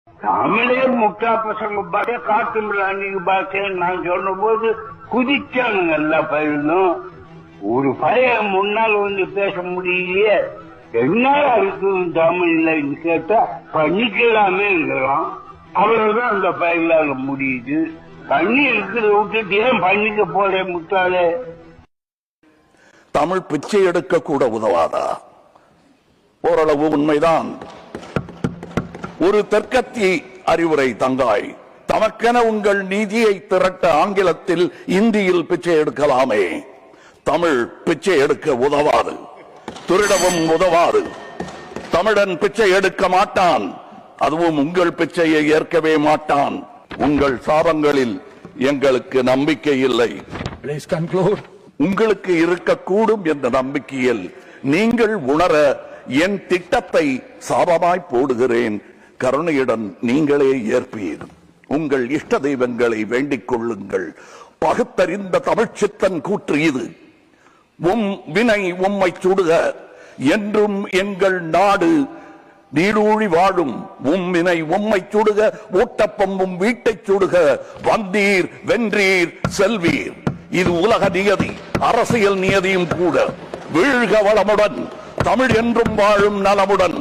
தமிழே முட்டா பசங்க பாக்க காட்டு அன்னைக்கு பார்த்தேன் நான் சொன்ன போது குதிச்சானுங்க எல்லா பயிலும். ஒரு பையன் முன்னால் வந்து பேச முடியலையே, என்ன இருக்குது தமிழ்ல கேட்டா பண்ணிக்கலாமே இருக்கிறான். அவ்வளவுதான் அந்த பயிலால முடியுது. பண்ணி இருக்கிறத விட்டுட்டு ஏன் பண்ணிக்க போல முட்டாளே. தமிழ் பிச்சை எடுக்க கூட உதவாதா? ஓரளவு உண்மைதான். ஒரு தெற்கத்தி அறிவுரை தங்காய், தமக்கென உங்கள் நீதியை திரட்ட ஆங்கிலத்தில் இந்தியில் பிச்சை எடுக்கலாமே. தமிழ் பிச்சை எடுக்க உதவாது, திருடவும் உதவாது. தமிழன் பிச்சை எடுக்க மாட்டான், அதுவும் உங்கள் பிச்சையை ஏற்கவே மாட்டான். உங்கள் சாபங்களில் எங்களுக்கு நம்பிக்கை இல்லை. உங்களுக்கு இருக்கக்கூடும் என்ற நம்பிக்கையில் நீங்கள் உணர என் திட்டத்தை சாபமாய் போடுகிறேன். கருணையுடன் நீங்களே ஏற்பீர். உங்கள் இஷ்ட தெய்வங்களை வேண்டிக் கொள்ளுங்கள். பகுத்தறிந்த தமிழ்ச்சித்தன் கூற்று இது. உம் வினை உம்மை சுடுக, என்றும் எங்கள் நாடு நீடூழி வாழும். உம்மினை உம்மை சுடுக, ஊட்டப்பம்பும் வீட்டை சுடுக. வந்தீர் வென்றீர் செல்வீர். இது உலக நியதி, அரசியல் நியதியும் கூட. வீழ்க வளமுடன் தமிழ் என்றும் வாழும் நலமுடன்.